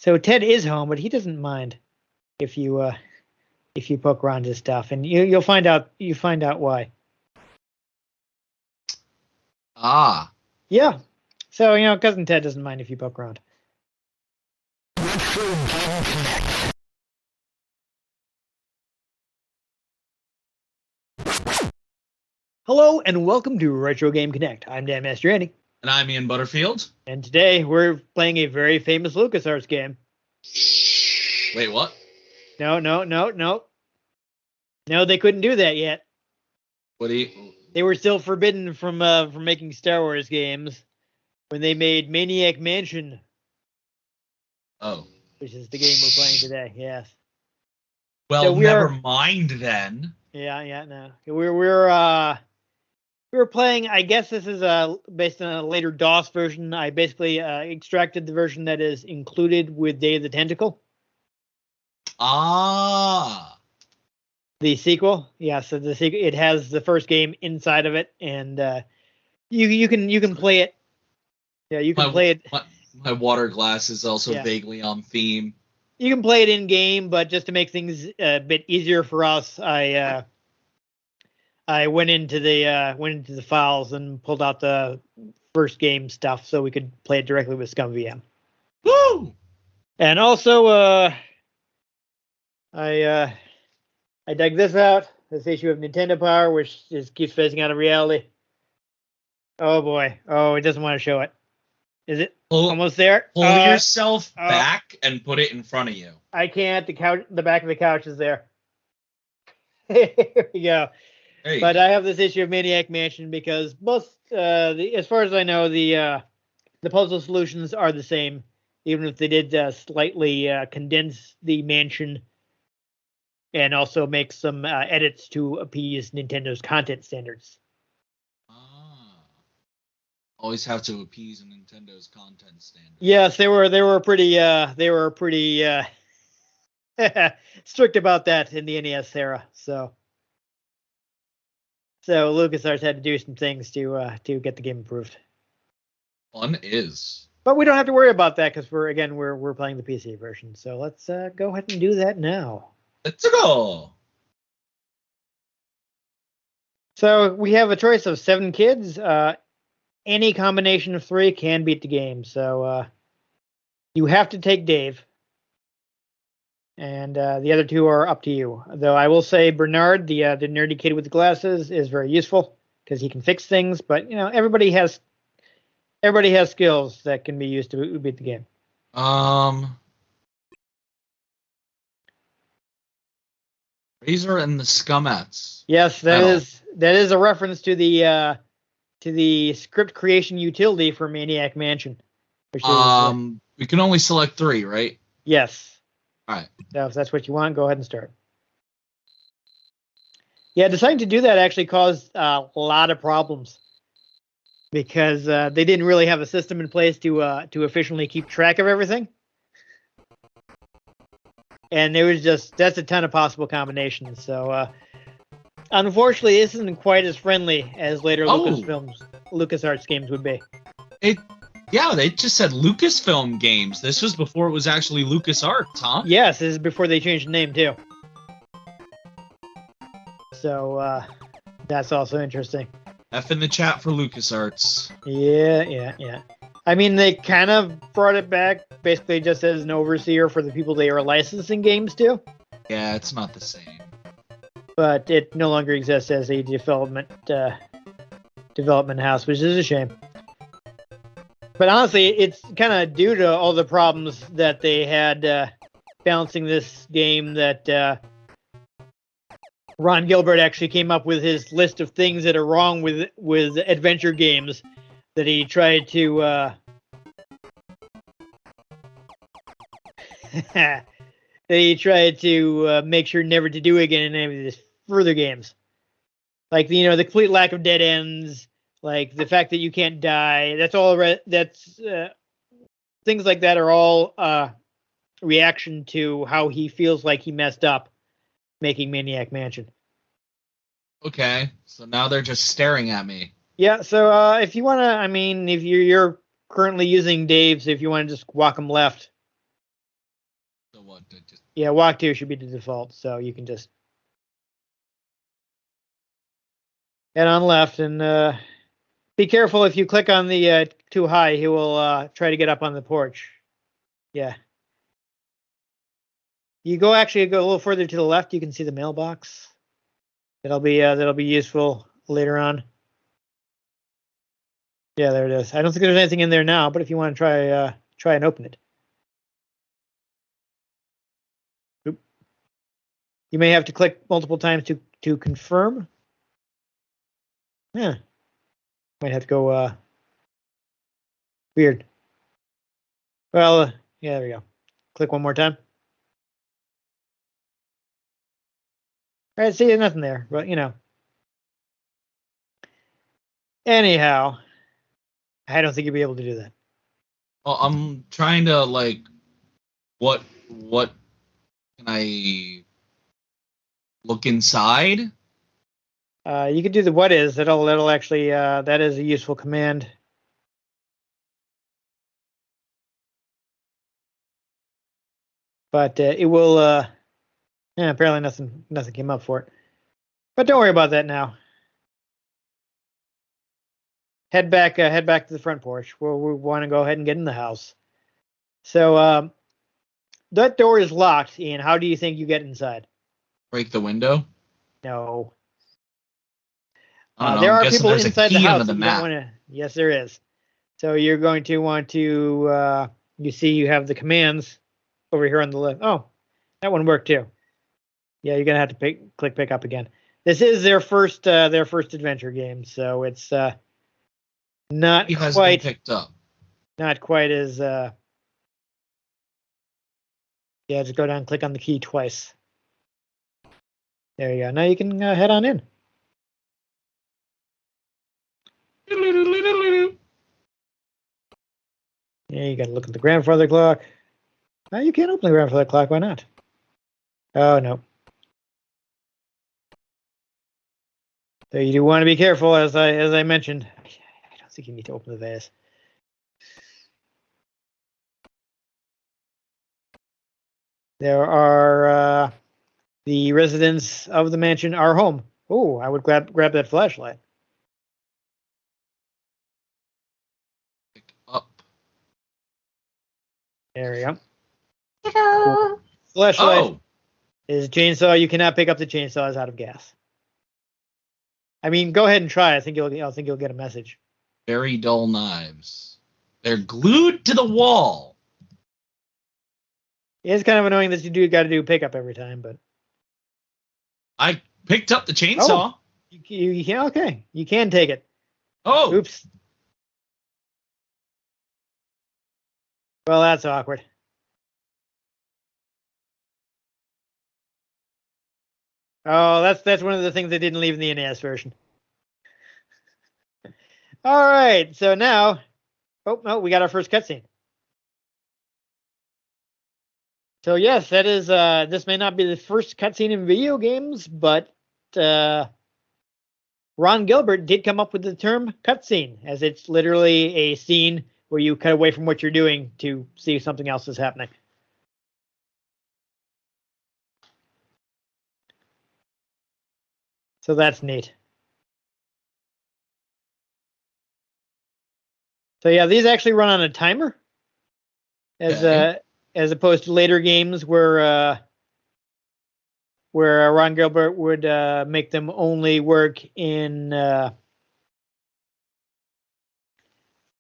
So Ted is home, but he doesn't mind if you poke around his stuff, and you'll find out why. Ah. Yeah. So cousin Ted doesn't mind if you poke around. Hello and welcome to Retro Game Connect. I'm Dan Mastriani. And I'm Ian Butterfield. And today we're playing a very famous LucasArts game. Wait, what? No. No, they couldn't do that yet. What do you... They were still forbidden from making Star Wars games when they made Maniac Mansion. Oh. Which is the game we're playing today, yes. Well, so never mind then. Yeah, no. We were playing, I guess this is based on a later DOS version. I basically extracted the version that is included with Day of the Tentacle. Ah. The sequel. Yeah, so the sequel, it has the first game inside of it, and you can play it. Yeah, you can play it. My water glass is also vaguely on theme. You can play it in game, but just to make things a bit easier for us, I went into the files and pulled out the first game stuff so we could play it directly with ScumVM. Woo! And also, I dug this out. This issue of Nintendo Power, which keeps phasing out of reality. Oh boy! Oh, it doesn't want to show it. Is it almost there? Pull yourself back and put it in front of you. I can't. The back of the couch is there. Here we go. But I have this issue of Maniac Mansion because both, as far as I know, the puzzle solutions are the same, even if they did slightly condense the mansion and also make some edits to appease Nintendo's content standards. Always have to appease Nintendo's content standards. Yes, they were pretty strict about that in the NES era. So LucasArts had to do some things to get the game improved. Fun is. But we don't have to worry about that because we're playing the PC version. So let's go ahead and do that now. Let's go. So we have a choice of 7 kids. Any combination of 3 can beat the game. So you have to take Dave. And the other 2 are up to you. Though I will say Bernard, the nerdy kid with the glasses, is very useful because he can fix things. But everybody has skills that can be used to beat the game. Razor and the Scumettes. Yes, that is a reference to the script creation utility for Maniac Mansion. Which is, we can only select 3, right? Yes. All right. So if that's what you want, go ahead and start. Yeah, deciding to do that actually caused a lot of problems because they didn't really have a system in place to efficiently keep track of everything. And that's a ton of possible combinations. So unfortunately, this isn't quite as friendly as later LucasArts games would be. Yeah, they just said Lucasfilm Games. This was before it was actually LucasArts, huh? Yes, this is before they changed the name, too. So, that's also interesting. F in the chat for LucasArts. Yeah. I mean, they kind of brought it back, basically just as an overseer for the people they are licensing games to. Yeah, it's not the same. But it no longer exists as a development house, which is a shame. But honestly, it's kind of due to all the problems that they had balancing this game that Ron Gilbert actually came up with his list of things that are wrong with adventure games that he tried to make sure never to do again in any of his further games. Like the complete lack of dead ends. Like the fact that you can't die, things like that are all reaction to how he feels like he messed up making Maniac Mansion. Okay, so now they're just staring at me. Yeah, so if you want to, if you're currently using Dave's, if you want to just walk them left. Yeah, walk to should be the default, so you can just head on left and be careful if you click on the too high, he will try to get up on the porch. Yeah. You go a little further to the left, you can see the mailbox. That'll be useful later on. Yeah, there it is. I don't think there's anything in there now, but if you want to try and open it. Oop. You may have to click multiple times to confirm. Yeah. Might have to go weird. Well, yeah, there we go. Click one more time. All right, see, there's nothing there, but you know. Anyhow, I don't think you'll be able to do that. Well, I'm trying to like, what can I look inside? You could do the what is. That'll actually that is a useful command. But it will. Yeah, apparently nothing came up for it. But don't worry about that now. Head back to the front porch. We want to go ahead and get in the house. So that door is locked, Ian. How do you think you get inside? Break the window? No. I don't know. There I'm are guessing people there's inside a key the house. under the You map. don't want to. Yes, there is. So you're going to want to. You see, you have the commands over here on the left. Oh, that one worked too. Yeah, you're gonna have to click pick up again. This is their first adventure game, so it's not It has quite been picked up. Not quite as yeah. Just go down, and click on the key twice. There you go. Now you can head on in. Yeah, you got to look at the grandfather clock. You can't open the grandfather clock. Why not? Oh no. So you do want to be careful, as I mentioned. I don't think you need to open the vase. There are the residents of the mansion are home. Oh, I would grab that flashlight. Pick up. There we go. Cool. Flashlight is chainsaw. You cannot pick up the chainsaw; it's out of gas. I mean, go ahead and try. I think you'll get a message. Very dull knives. They're glued to the wall. It's kind of annoying that you got to do pickup every time, but I picked up the chainsaw. Oh, you can okay. You can take it. Oh, Oops. Well, that's awkward. Oh, that's one of the things they didn't leave in the NES version. All right, so now, oh no, we got our first cutscene. So yes, that is. This may not be the first cutscene in video games, but Ron Gilbert did come up with the term cutscene, as it's literally a scene where you cut away from what you're doing to see if something else is happening. So that's neat. So yeah, these actually run on a timer, as opposed to later games where Ron Gilbert would make them only work in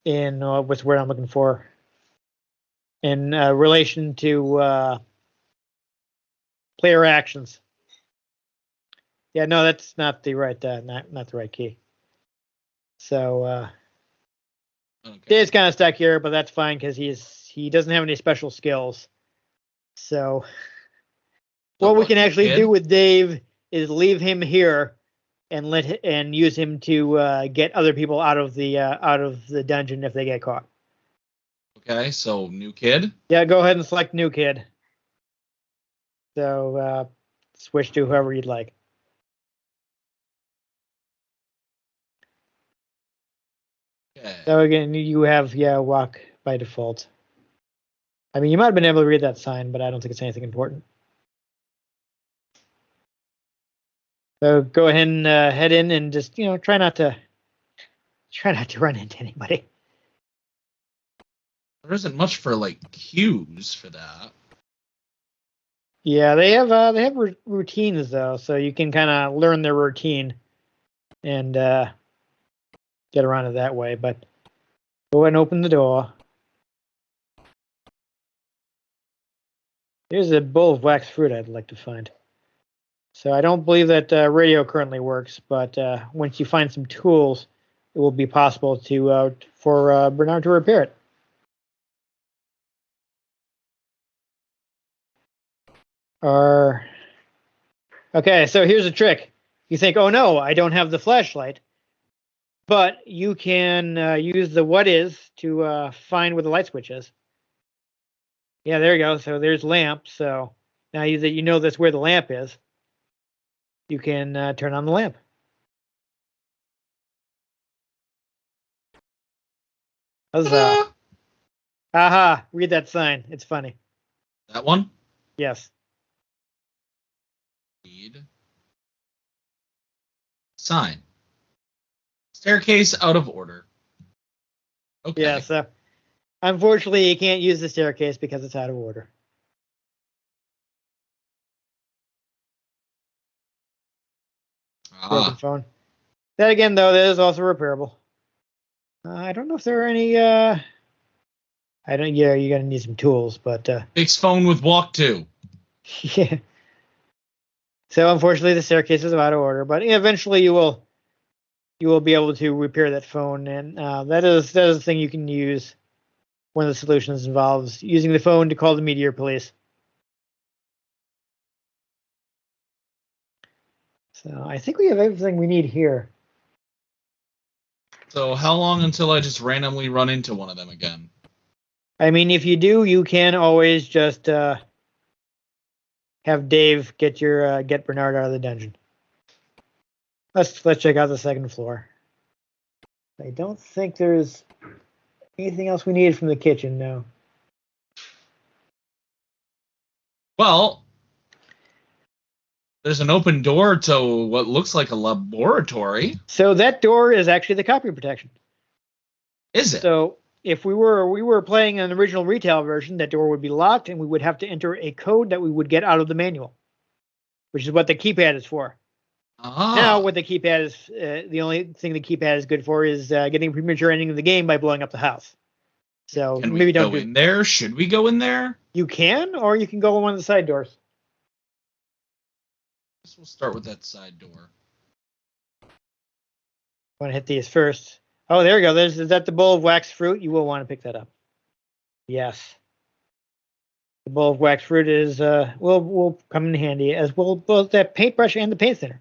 what's the word I'm looking for, in relation to player actions. Yeah, no, that's not the right not the right key. So Dave's kind of stuck here, but that's fine because he doesn't have any special skills. So what we can actually do with Dave is leave him here and use him to get other people out of the dungeon if they get caught. Okay, so new kid. Yeah, go ahead and select new kid. So switch to whoever you'd like. Okay. So again, you have walk by default. I mean, you might have been able to read that sign, but I don't think it's anything important. So go ahead and head in and just, try not to run into anybody. There isn't much for like cues for that. Yeah, they have routines though, so you can kind of learn their routine and get around it that way. But go ahead and open the door. Here's a bowl of waxed fruit I'd like to find. So I don't believe that radio currently works, but once you find some tools, it will be possible for Bernard to repair it. Okay, so here's a trick. You think, oh no, I don't have the flashlight, but you can use the what is to find where the light switch is. Yeah, there you go. So there's lamp. So now that you know that's where the lamp is, you can turn on the lamp. Huzzah. Aha, read that sign. It's funny. That one? Yes. Read. Sign. Staircase out of order. Okay. Yeah, so unfortunately you can't use the staircase because it's out of order. Broken phone. That again, though, that is also repairable. I don't know if there are any. Yeah, you're gonna need some tools, but. Fix phone with walk to. Yeah. So unfortunately, the staircase is out of order, but eventually you will be able to repair that phone, and that is the thing you can use. One of the solutions involves using the phone to call the meteor police. So I think we have everything we need here. So how long until I just randomly run into one of them again? I mean, if you do, you can always just have Dave get Bernard out of the dungeon. Let's check out the second floor. I don't think there's anything else we need from the kitchen, no. Well, there's an open door to what looks like a laboratory. So that door is actually the copy protection. Is it? So if we were playing an original retail version, that door would be locked, and we would have to enter a code that we would get out of the manual, which is what the keypad is for. Now, what the keypad is, the only thing the keypad is good for is getting a premature ending of the game by blowing up the house. So can maybe we don't go in there? Should we go in there? You can, or you can go in one of the side doors. I guess we'll start with that side door. Want to hit these first. Oh, there we go. Is that the bowl of waxed fruit? You will want to pick that up. Yes. The bowl of waxed fruit is will come in handy, as will both that paintbrush and the paint thinner.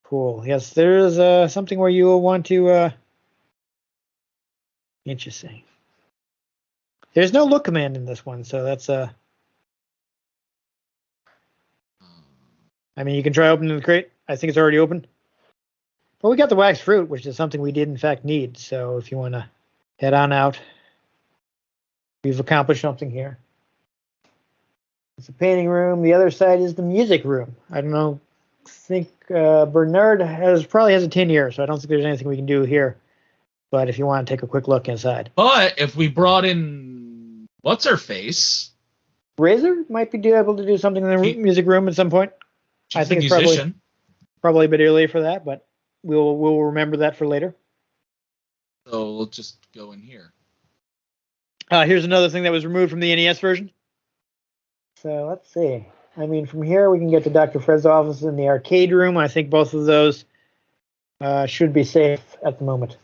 Cool. Yes, there is something where you will want to. Interesting. There's no look command in this one, so that's I mean, you can try opening the crate. I think it's already open. But we got the waxed fruit, which is something we did in fact need. So if you want to head on out, we've accomplished something here. It's a painting room. The other side is the music room. I don't know. I think Bernard probably has a tin ear, so I don't think there's anything we can do here. But if you want to take a quick look inside. But if we brought in what's her face, Razor might be able to do something in the music room at some point. I think it's probably a bit early for that, but we'll remember that for later. So we'll just go in here. Here's another thing that was removed from the NES version. So let's see. I mean, from here we can get to Dr. Fred's office in the arcade room. I think both of those should be safe at the moment.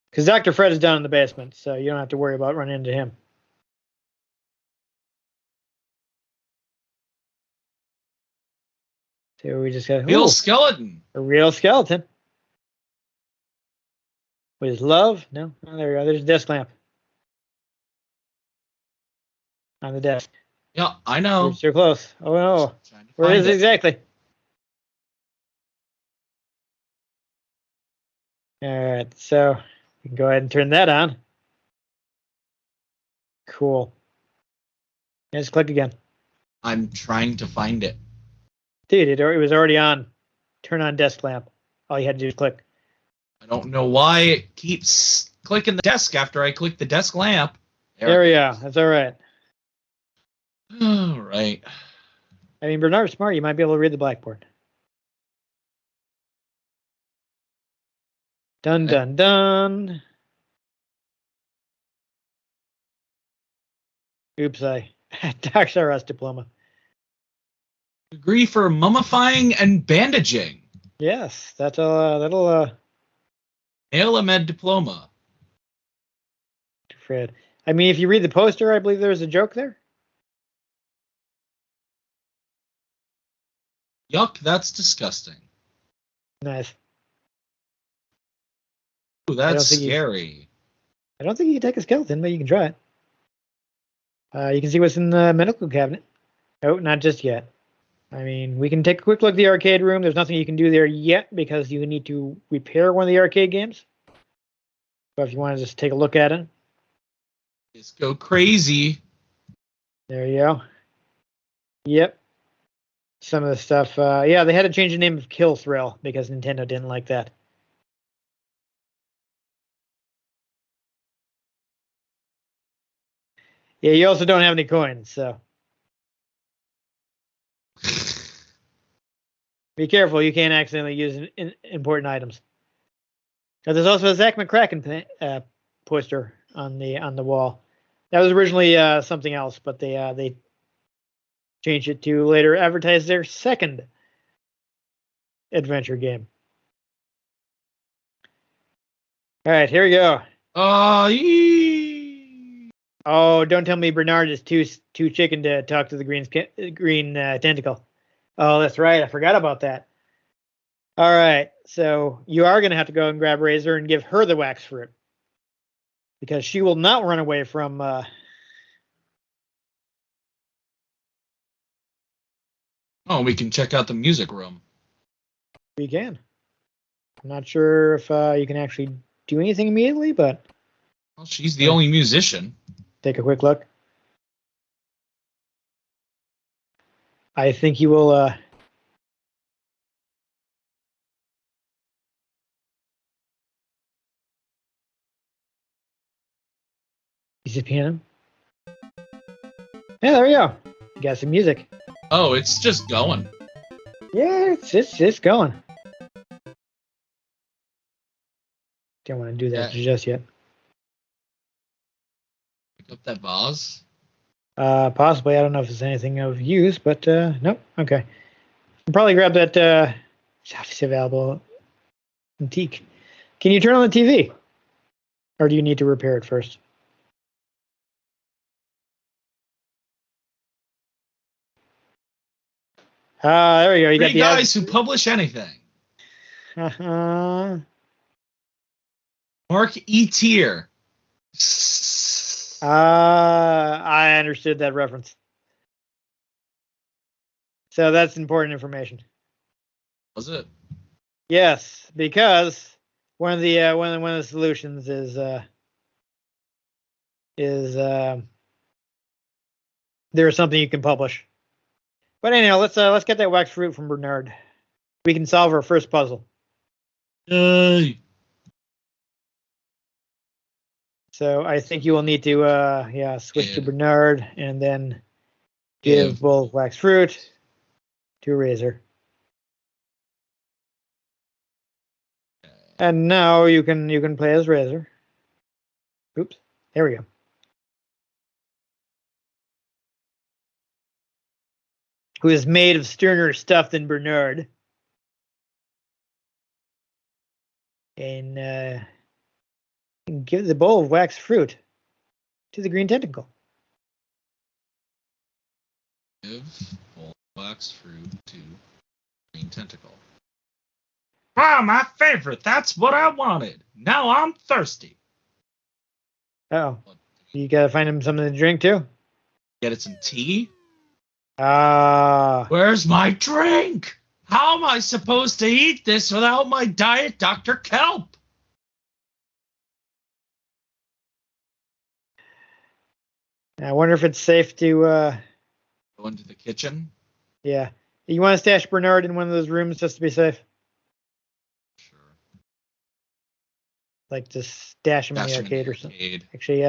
Because Dr. Fred is down in the basement, so you don't have to worry about running into him. So we just got real skeleton. A real skeleton. With his love? No. Oh, there we go. There's a desk lamp. On the desk. Yeah, I know. You're close. Oh no. Where is it exactly? All right, so we can go ahead and turn that on. Cool. Just click again. I'm trying to find it. Dude, it was already on. Turn on desk lamp. All you had to do is click. I don't know why it keeps clicking the desk after I click the desk lamp. There we go. That's all right. All right. I mean, Bernard's smart. You might be able to read the blackboard. Dun, dun, dun. Oops, Doc's RS diploma. Degree for mummifying and bandaging. Yes, that'll ALMed diploma. Fred. I mean, if you read the poster, I believe there's a joke there. Yuck, that's disgusting. Nice. Ooh, that's scary. I don't think you can take a skeleton, but you can try it. You can see what's in the medical cabinet. Oh, not just yet. I mean, we can take a quick look at the arcade room. There's nothing you can do there yet because you need to repair one of the arcade games. But if you want to just take a look at it. Just go crazy. There you go. Yep. Some of the stuff. Yeah, they had to change the name of Kill Thrill because Nintendo didn't like that. Yeah, you also don't have any coins, so. Be careful, you can't accidentally use important items. Now, there's also a Zach McCracken poster on the wall. That was originally something else, but they changed it to later advertise their second adventure game. All right, here we go. Oh, don't tell me Bernard is too chicken to talk to the green tentacle. Oh, that's right. I forgot about that. All right. So you are going to have to go and grab Razor and give her the wax fruit. Because she will not run away from... Oh, we can check out the music room. We can. I'm not sure if you can actually do anything immediately, but... Well, she's the only musician. Take a quick look. I think you will... Is it piano? Yeah, there we go. You got some music. Oh, it's just going. Yeah, it's going. Don't want to do that just yet. Pick up that vase. Possibly. I don't know if it's anything of use, but nope. Okay. I'll probably grab that Southeast available antique. Can you turn on the TV? Or do you need to repair it first? There we go. You got the guys who publish anything. Mark E. Tier. I understood that reference. So that's important information. Was it? Yes, because one of the solutions is there is something you can publish. But anyhow, let's get that wax fruit from Bernard. We can solve our first puzzle. Yay! So I think you will need to switch to Bernard and then give both wax fruit to Razor. And now you can play as Razor. Oops, there we go. Who is made of sterner stuff than Bernard. And give the bowl of wax fruit to the green tentacle. Give bowl of wax fruit to green tentacle. Wow, my favorite. That's what I wanted. Now I'm thirsty. Oh, you gotta find him something to drink too. Get it some tea. Where's my drink? How am I supposed to eat this without my Diet Dr. Kelp? I wonder if it's safe to Go into the kitchen. Yeah. You want to stash Bernard in one of those rooms just to be safe? Sure. Like just stash him in the Stash him in arcade the or something. arcade. Actually,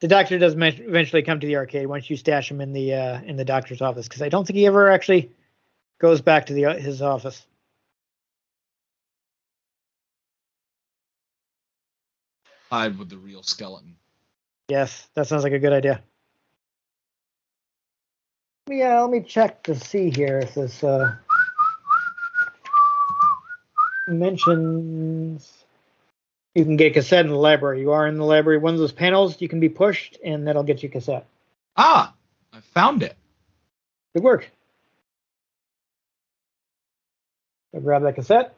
the doctor does eventually come to the arcade once you stash him in the doctor's office, because I don't think he ever actually goes back to his office. Hide with the real skeleton. Yes, that sounds like a good idea. Yeah, let me check to see here if this mentions you can get cassette in the library. You are in the library. One of those panels you can be pushed, and that'll get you cassette. Ah, I found it. Good work. So grab that cassette.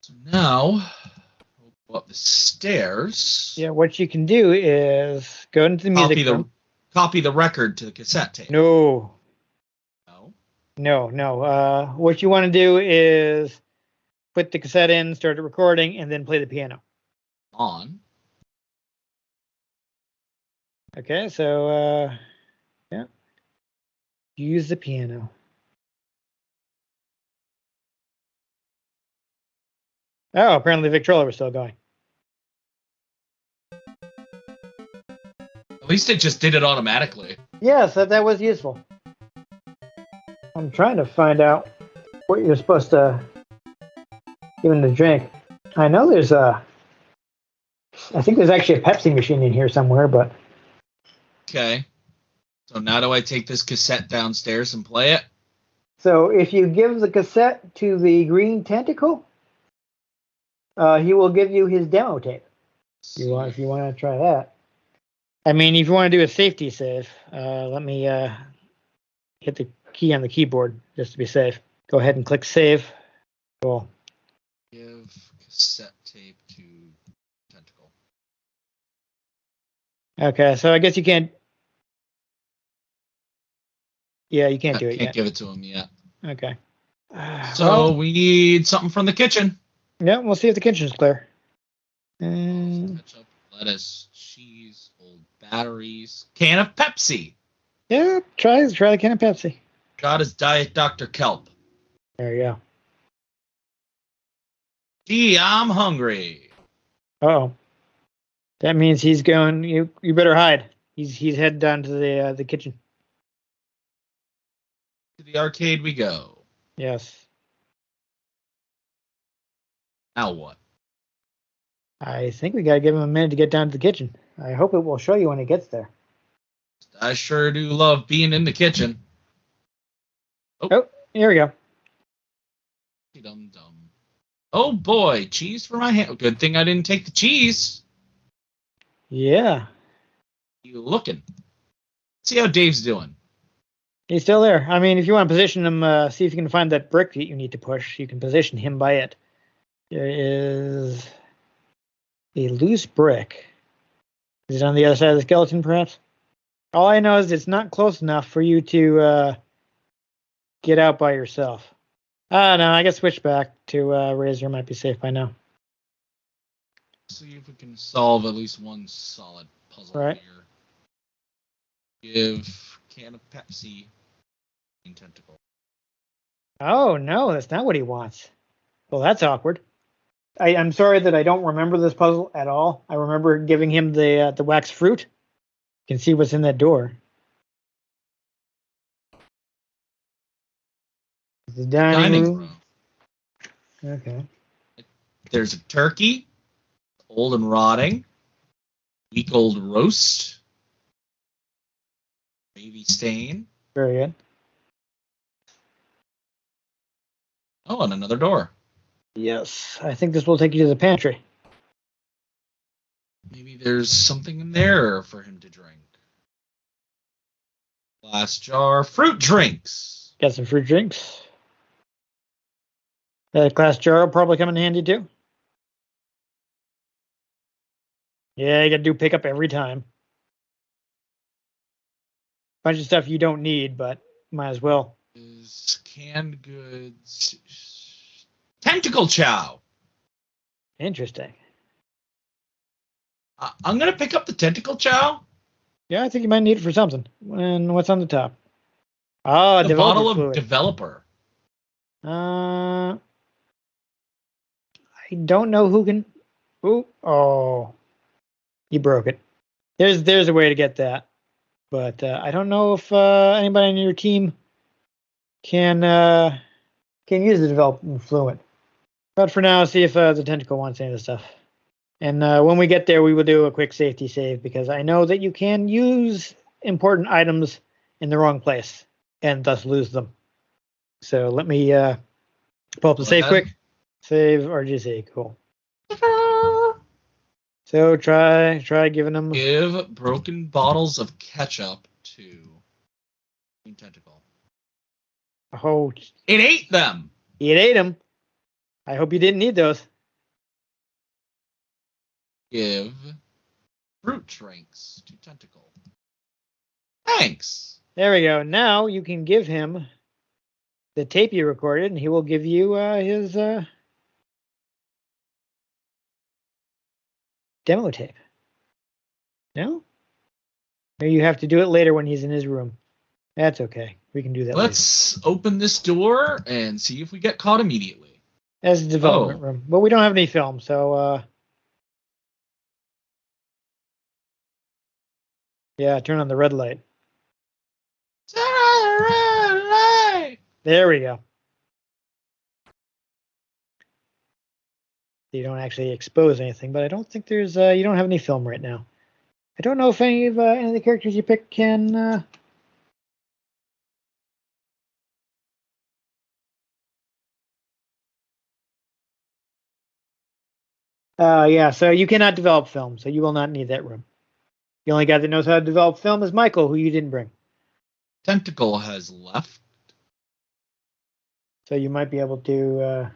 So now, go up the stairs. Yeah, what you can do is go into the music room. Copy the record to the cassette tape. No. No? What you want to do is put the cassette in, start the recording, and then play the piano. On. Okay, so, yeah. Use the piano. Oh, apparently Victrola was still going. At least it just did it automatically. Yes, that was useful. I'm trying to find out what you're supposed to give him to drink. I know I think there's actually a Pepsi machine in here somewhere, but... Okay. So now do I take this cassette downstairs and play it? So if you give the cassette to the green tentacle, he will give you his demo tape. If you want to try that. I mean, if you want to do a safety save, let me hit the key on the keyboard just to be safe. Go ahead and click save. Cool. Give cassette tape to Tentacle. Okay, so I guess you can't. Yeah, you can't do it yet. Can't give it to him yet. Okay. So we need something from the kitchen. Yeah, we'll see if the kitchen's clear. Ketchup, lettuce, cheese, old batteries, can of Pepsi. Yeah, try the can of Pepsi. Got his Diet Dr. Kelp. There you go. Gee, I'm hungry. Oh, that means he's going. You better hide. He's headed down to the kitchen. To the arcade we go. Yes. Now what? I think we gotta give him a minute to get down to the kitchen. I hope it will show you when it gets there. I sure do love being in the kitchen. Oh, here we go. Dum-dum. Oh boy, cheese for my hand. Good thing I didn't take the cheese. Yeah. You looking? See how Dave's doing. He's still there. I mean, if you want to position him, see if you can find that brick that you need to push. You can position him by it. There is a loose brick. Is it on the other side of the skeleton, perhaps? All I know is it's not close enough for you to get out by yourself. No, I guess switch back to Razor might be safe by now. See if we can solve at least one solid puzzle Right. here. Give can of Pepsi and Tentacle. Oh, no, that's not what he wants. Well, that's awkward. I'm sorry that I don't remember this puzzle at all. I remember giving him the wax fruit. You can see what's in that door. The dining room. Okay. There's a turkey, old and rotting, week old roast, gravy stain. Very good. Oh, and another door. Yes, I think this will take you to the pantry. Maybe there's something in there for him to drink. Glass jar, fruit drinks. Got some fruit drinks. That glass jar will probably come in handy too. Yeah, you gotta do pickup every time. Bunch of stuff you don't need, but might as well. Is canned goods. Tentacle chow. Interesting. I'm gonna pick up the tentacle chow. Yeah, I think you might need it for something. And what's on the top? Ah, The bottle of fluid. developer. I don't know who can. Ooh, oh, you broke it. There's a way to get that, but I don't know if anybody on your team can use the development fluid. But for now, see if the tentacle wants any of the stuff. And when we get there, we will do a quick safety save because I know that you can use important items in the wrong place and thus lose them. So let me pull up the save quick. Save RGC, cool. So try giving them. Give broken bottles of ketchup to Green Tentacle. Oh, it ate them. It ate them. I hope you didn't need those. Give fruit drinks to Tentacle. Thanks. There we go. Now you can give him the tape you recorded, and he will give you his demo tape. No? Or you have to do it later when he's in his room. That's okay. We can do that Let's open this door and see if we get caught immediately. That's the development room. But we don't have any film, so yeah, turn on the red light. Turn on the red light. There we go. You don't actually expose anything, but I don't think there's you don't have any film right now. I don't know if any of the characters you pick can yeah, so you cannot develop film, so you will not need that room. The only guy that knows how to develop film is Michael, who you didn't bring. Tentacle has left. So you might be able to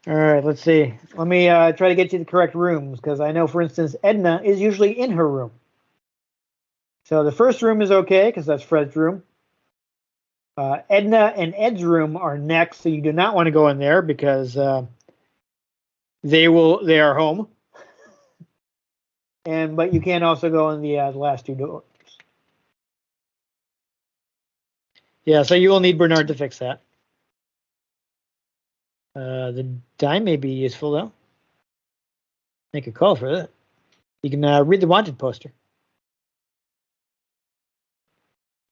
all right, let's see. Let me try to get you the correct rooms, because I know, for instance, Edna is usually in her room. So the first room is okay, because that's Fred's room. Edna and Ed's room are next, so you do not want to go in there, because they are home. But you can also go in the last two doors. Yeah, so you will need Bernard to fix that. The die may be useful, though. Make a call for that. You can read the wanted poster.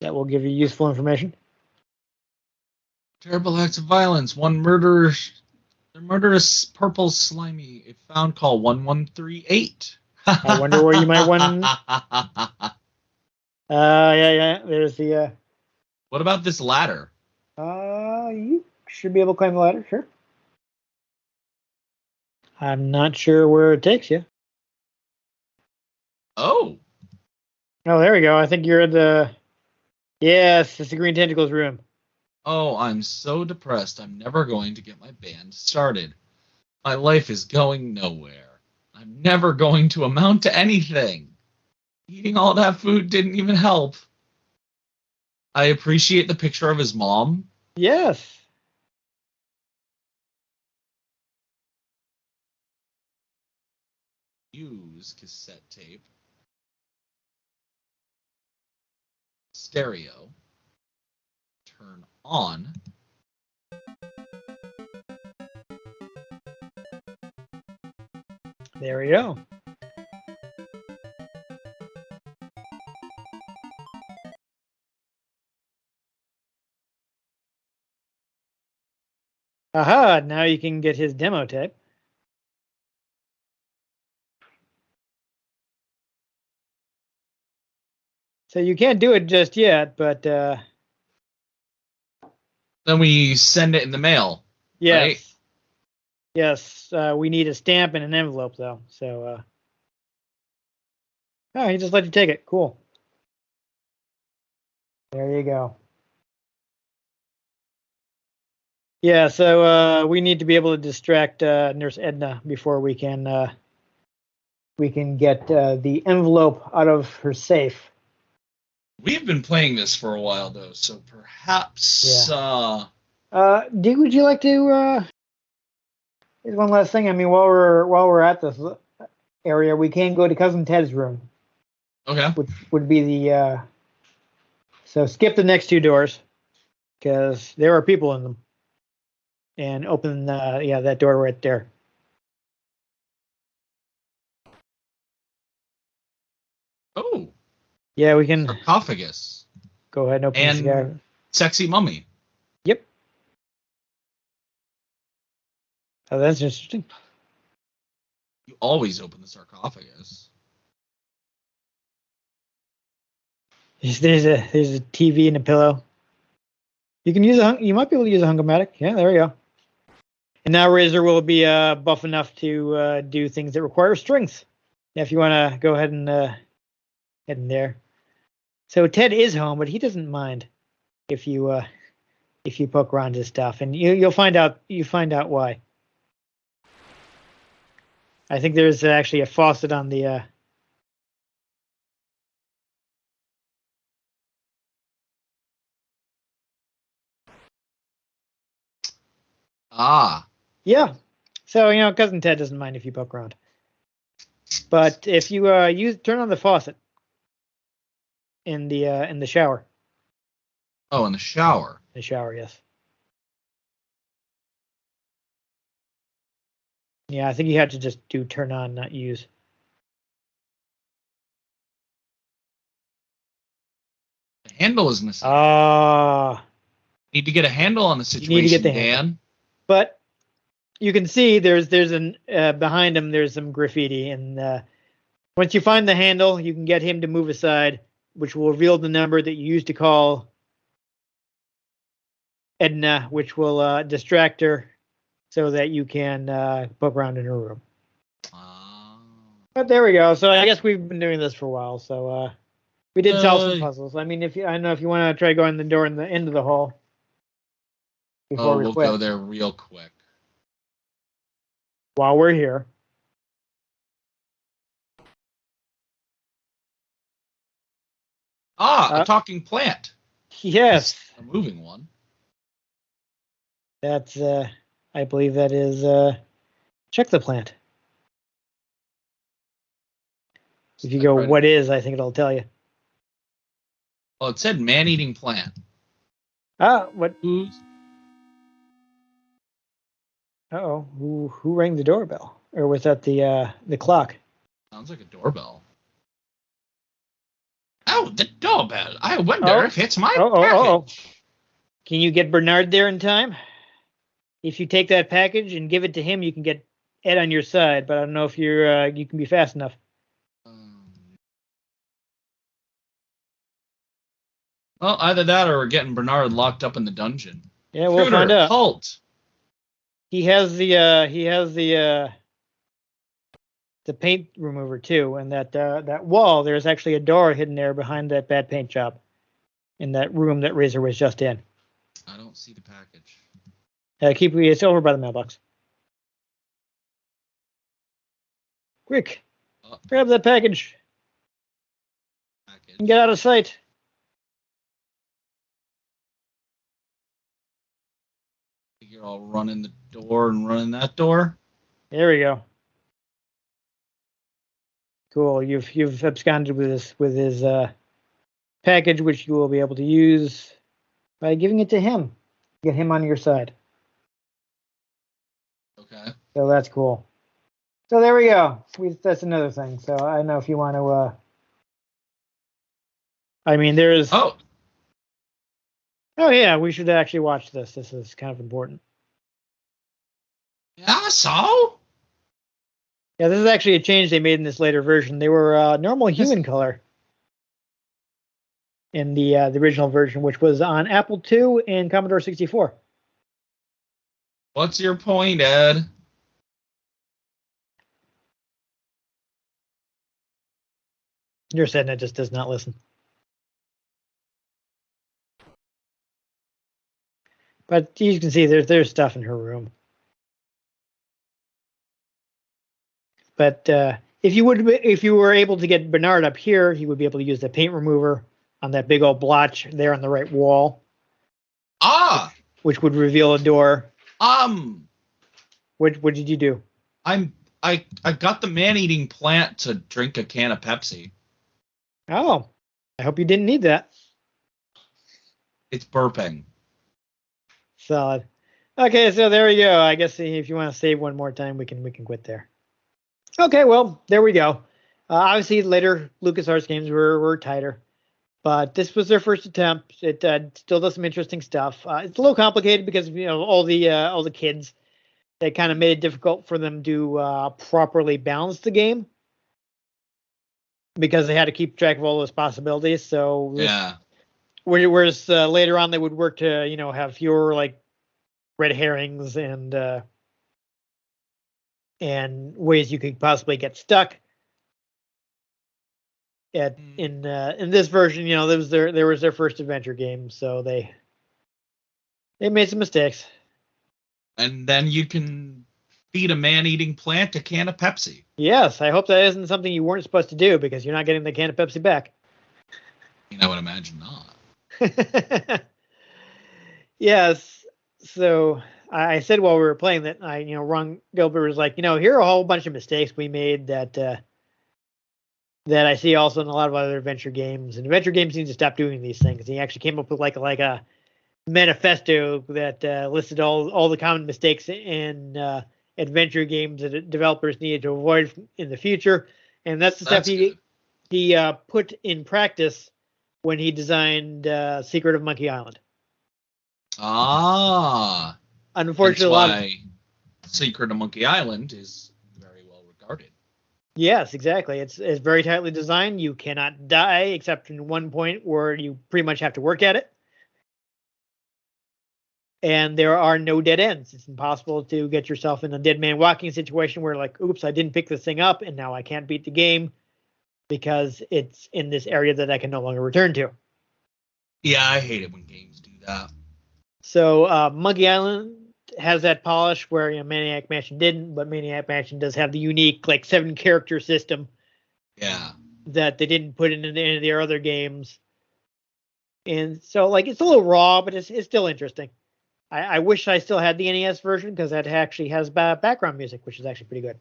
That will give you useful information. Terrible acts of violence. One murderous purple slimy. If found, call 1138. I wonder where you might want. Yeah. There's the. What about this ladder? You should be able to climb the ladder, sure. I'm not sure where it takes you. Oh, there we go. I think you're at the. Yes, it's the Green Tentacles room. Oh, I'm so depressed. I'm never going to get my band started. My life is going nowhere. I'm never going to amount to anything. Eating all that food didn't even help. I appreciate the picture of his mom. Yes. Use cassette tape. Stereo. Turn on. There we go. Aha, now you can get his demo tape. So you can't do it just yet, but then we send it in the mail. Yes. Right? Yes, we need a stamp and an envelope, though. So, oh, he just let you take it. Cool. There you go. Yeah, so we need to be able to distract Nurse Edna before we can get the envelope out of her safe. We've been playing this for a while, though, so perhaps. Yeah. Would you like to? Here's one last thing. I mean, while we're at this, area, we can go to Cousin Ted's room. Okay. Which would be the so skip the next 2 doors because there are people in them, and open that door right there. Oh. Yeah, we can Sarcophagus. go ahead and open this guy. Sexy mummy. Yep. Oh, that's interesting. You always open the sarcophagus. There's a TV and a pillow. You can use you might be able to use a hungomatic. Yeah, there we go. And now Razor will be buff enough to do things that require strength. Now, if you want to go ahead and head in there. So Ted is home, but he doesn't mind if you poke around his stuff, and you'll find out. You find out why. I think there's actually a faucet on the. Yeah. So Cousin Ted doesn't mind if you poke around, but if you turn on the faucet in the shower. Oh, in the shower. The shower, yes. Yeah, I think you have to just do turn on, not use. The handle is missing. Need to get a handle on the situation, you need to get the Dan. handle. But you can see there's an behind him there's some graffiti, and once you find the handle, you can get him to move aside, which will reveal the number that you used to call Edna, which will distract her so that you can poke around in her room. But there we go. So I guess we've been doing this for a while. So we did solve some puzzles. I mean, I don't know if you want to try going the door in the end of the hall. We'll go there real quick. While we're here. A talking plant. Yes. A moving one. That's, I believe that is, check the plant. If you go, what is, I think it'll tell you. Well, it said man-eating plant. What? Who's? Uh-oh. Who rang the doorbell? Or was that the clock? Sounds like a doorbell. Oh, the doorbell. I wonder if it's my package. Can you get Bernard there in time? If you take that package and give it to him, you can get Ed on your side, but I don't know if you can be fast enough. Well, either that or we're getting Bernard locked up in the dungeon. Yeah, we'll find out. Halt. He has the paint remover too, and that wall. There's actually a door hidden there behind that bad paint job, in that room that Razor was just in. I don't see the package. It's over by the mailbox. Quick, grab that package. And get out of sight. You're all running the door and running that door. There we go. Cool. You've absconded with his package, which you will be able to use by giving it to him. Get him on your side. Okay. So that's cool. So there we go. That's another thing. So I don't know if you want to. I mean, there's. Oh yeah, we should actually watch this. This is kind of important. Yeah, so. Yeah, this is actually a change they made in this later version. They were normal human color in the original version, which was on Apple II and Commodore 64. What's your point, Ed? You're saying it just does not listen. But you can see there's stuff in her room. But if you were able to get Bernard up here, he would be able to use the paint remover on that big old blotch there on the right wall. Which would reveal a door. What did you do? I'm I got the man-eating plant to drink a can of Pepsi. Oh, I hope you didn't need that. It's burping. Solid. Okay, so there we go. I guess if you want to save one more time, we can quit there. Okay, well, there we go. Obviously, later LucasArts games were tighter, but this was their first attempt. It still does some interesting stuff. It's a little complicated because all the kids. That kind of made it difficult for them to properly balance the game because they had to keep track of all those possibilities. So yeah. Whereas later on they would work to have fewer like red herrings and ways you could possibly get stuck. In this version, there was their first adventure game, so they made some mistakes. And then you can feed a man-eating plant a can of Pepsi. Yes, I hope that isn't something you weren't supposed to do because you're not getting the can of Pepsi back. I would imagine not. Yes. So I said while we were playing that Ron Gilbert was like, here are a whole bunch of mistakes we made that I see also in a lot of other adventure games. And adventure games need to stop doing these things. He actually came up with like a manifesto that listed all the common mistakes in adventure games that developers needed to avoid in the future, and that's the stuff he put in practice when he designed Secret of Monkey Island. Unfortunately, that's why Secret of Monkey Island is very well regarded. Yes, exactly. It's very tightly designed. You cannot die except in one point where you pretty much have to work at it. And there are no dead ends. It's impossible to get yourself in a dead man walking situation where like, oops, I didn't pick this thing up and now I can't beat the game because it's in this area that I can no longer return to. Yeah, I hate it when games do that. So Monkey Island has that polish where Maniac Mansion didn't, but Maniac Mansion does have the unique like 7-character system. Yeah. That they didn't put in any of their other games. And so like it's a little raw, but it's still interesting. I wish I still had the NES version because that actually has background music, which is actually pretty good.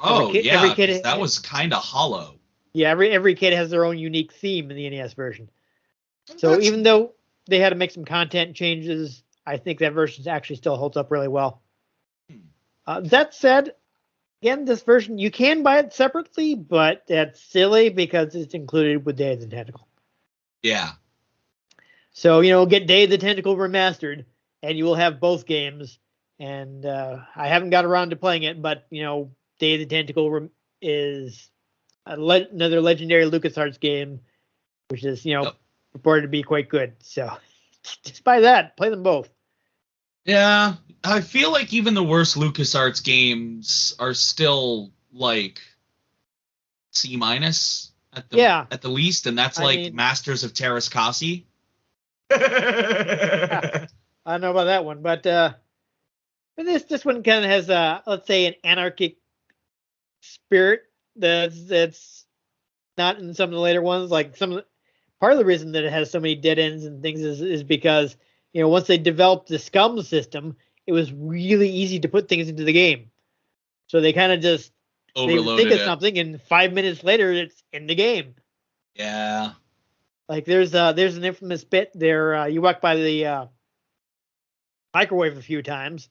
Every kid that was kind of hollow. Yeah, every kid has their own unique theme in the NES version. So even though they had to make some content changes, I think that version actually still holds up really well. That said, again, this version, you can buy it separately, but that's silly because it's included with Day of the Tentacle. Yeah. So, get Day of the Tentacle remastered, and you will have both games. And I haven't got around to playing it, but, Day of the Tentacle is another legendary LucasArts game, which is, reported to be quite good. So just buy that. Play them both. Yeah. I feel like even the worst LucasArts games are still, like, C- at the least, and that's Masters of Terrascasi. I don't know about that one, but this one kind of has let's say an anarchic spirit that's not in some of the later ones. Like part of the reason that it has so many dead ends and things is because once they developed the scum system, it was really easy to put things into the game. So they kind of just they would think of something, and 5 minutes later it's in the game. Yeah. Like there's an infamous bit there. You walk by the microwave a few times.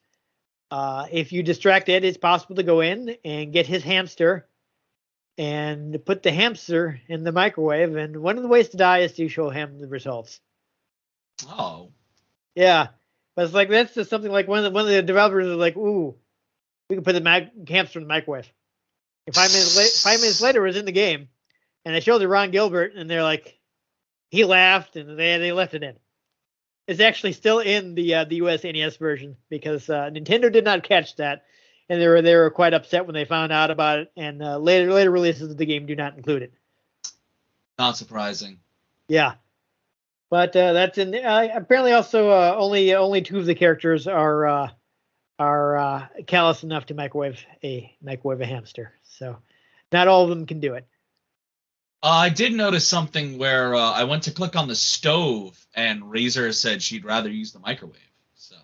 If you distract it, it's possible to go in and get his hamster and put the hamster in the microwave. And one of the ways to die is to show him the results. Oh. Yeah, but it's like that's just something like one of the developers is like, ooh, we can put the hamster in the microwave. And 5 minutes later, it was in the game, and they showed it to Ron Gilbert, and they're like, he laughed, and they left it in. It's actually still in the US NES version because Nintendo did not catch that, and they were quite upset when they found out about it. And later releases of the game do not include it. Not surprising. Yeah, but that's in. Apparently, also only 2 of the characters are callous enough to microwave a hamster. So not all of them can do it. I did notice something where I went to click on the stove, and Razor said she'd rather use the microwave. So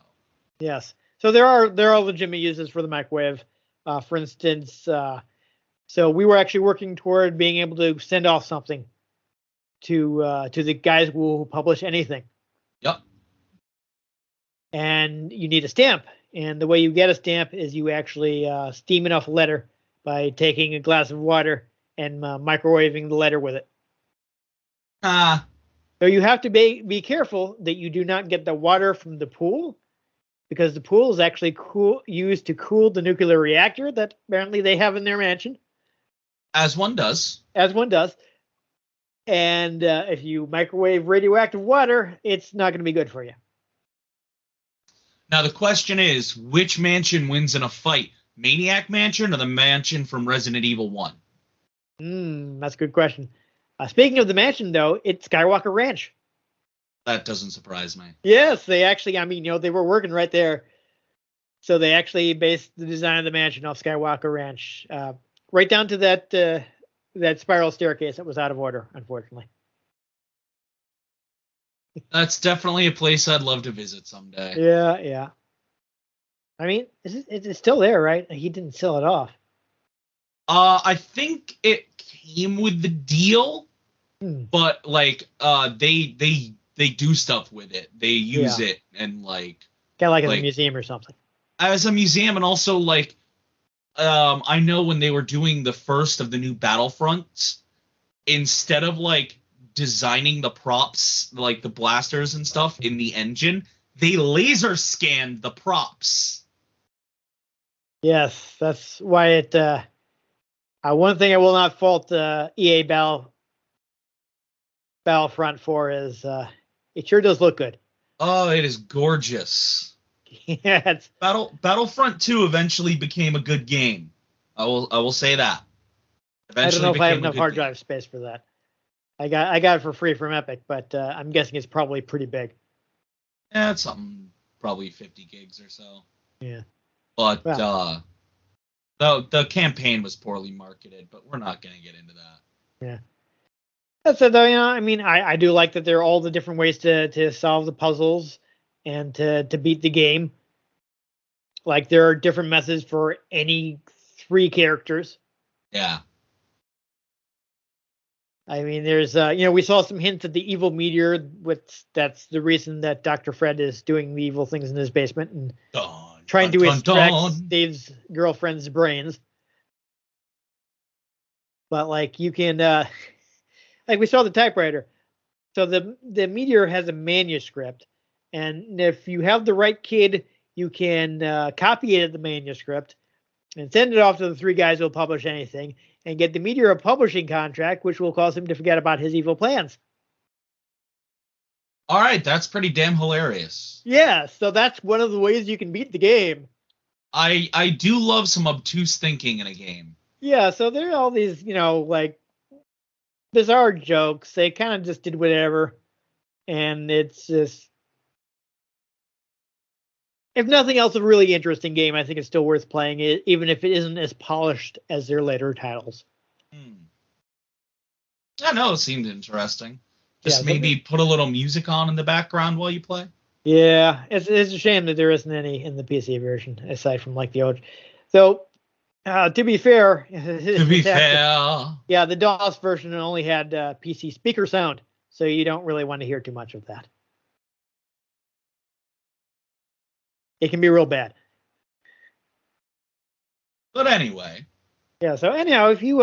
yes, so there are legitimate uses for the microwave. For instance, so we were actually working toward being able to send off something to the guys who will publish anything. Yep. And you need a stamp. And the way you get a stamp is you actually steam enough letter by taking a glass of water and microwaving the letter with it. So you have to be careful that you do not get the water from the pool, because the pool is actually used to cool the nuclear reactor that apparently they have in their mansion. As one does. As one does. And if you microwave radioactive water, it's not going to be good for you. Now the question is, which mansion wins in a fight? Maniac Mansion or the mansion from Resident Evil 1? That's a good question. Speaking of the mansion, though, it's Skywalker Ranch. That doesn't surprise me. Yes, they actually, they were working right there. So they actually based the design of the mansion off Skywalker Ranch. Right down to that spiral staircase that was out of order, unfortunately. That's definitely a place I'd love to visit someday. Yeah. It's still there, right? He didn't sell it off. I think it came with the deal, but they do stuff with it. They use it and kind of as a museum or something. As a museum, and also I know when they were doing the first of the new Battlefronts, instead of designing the props, the blasters and stuff in the engine, they laser scanned the props. Yes, that's why it. One thing I will not fault EA Battlefront for is it sure does look good. Oh, it is gorgeous. Yeah, Battlefront 2 eventually became a good game. I will say that. Eventually I don't know if I have enough hard drive space for that. I got it for free from Epic, but I'm guessing it's probably pretty big. Yeah, it's something probably 50 gigs or so. Yeah. But the campaign was poorly marketed, but we're not going to get into that. Yeah. That's it, though. I do like that there are all the different ways to solve the puzzles and to beat the game. There are different methods for any 3 characters. Yeah. There's we saw some hints at the evil meteor. That's the reason that Dr. Fred is doing the evil things in his basement and trying to extract Dave's girlfriend's brains. But you can we saw the typewriter. So the meteor has a manuscript, and if you have the right kid, you can copy it at the manuscript and send it off to the 3 guys who will publish anything, and get the meteor a publishing contract, which will cause him to forget about his evil plans. All right, that's pretty damn hilarious. Yeah, so that's one of the ways you can beat the game. I do love some obtuse thinking in a game. Yeah, so there are all these, bizarre jokes. They kind of just did whatever, and it's just, if nothing else, a really interesting game. I think it's still worth playing it, even if it isn't as polished as their later titles. I know, it seemed interesting. Just maybe put a little music on in the background while you play. Yeah, it's a shame that there isn't any in the PC version, aside from the old. So, to be fair, yeah, the DOS version only had PC speaker sound, so you don't really want to hear too much of that. It can be real bad. But anyway. Yeah, so anyhow, if you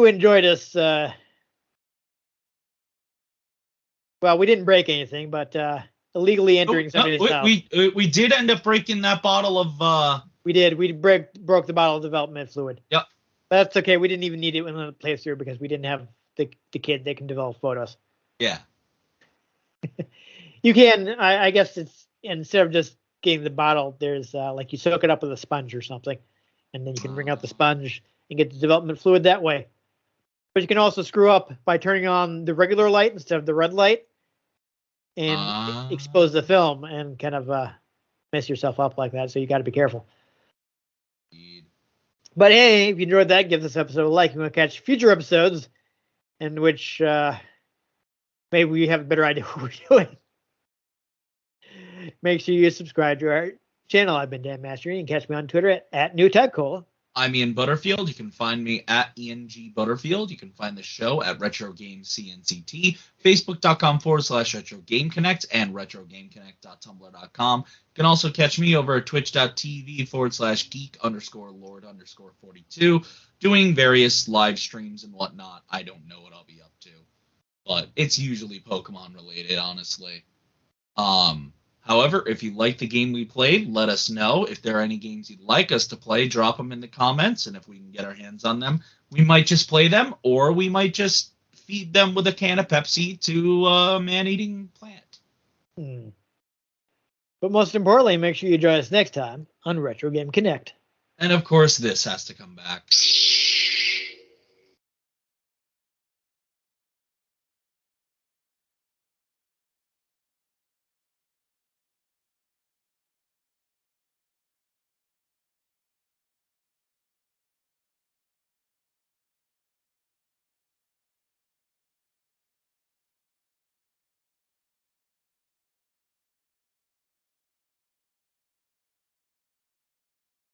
enjoyed us, well, we didn't break anything, but illegally entering somebody's house. We did end up breaking that bottle of We did. We broke the bottle of development fluid. Yep. But that's okay. We didn't even need it in the playthrough because we didn't have the kid that can develop photos. Yeah. You can. I guess it's, instead of just getting the bottle, there's you soak it up with a sponge or something, and then you can bring out the sponge and get the development fluid that way. But you can also screw up by turning on the regular light instead of the red light and expose the film and kind of mess yourself up like that. So you got to be careful. Indeed. But hey, if you enjoyed that, give this episode a like. You want to catch future episodes in which maybe we have a better idea what we're doing. Make sure you subscribe to our channel. I've been Dan Mastriani. You can catch me on Twitter at @NewTechCola. I'm Ian Butterfield. You can find me at Ian G. Butterfield. You can find the show at Retro Games CNCT, Facebook.com/Retro Game Connect, and RetroGameConnect.tumblr.com. You can also catch me over at Twitch.tv/geek_lord_42, doing various live streams and whatnot. I don't know what I'll be up to, but it's usually Pokemon related, honestly. However, if you like the game we played, let us know. If there are any games you'd like us to play, drop them in the comments, and if we can get our hands on them, we might just play them, or we might just feed them with a can of Pepsi to a man-eating plant. But most importantly, make sure you join us next time on Retro Game Connect. And of course, this has to come back.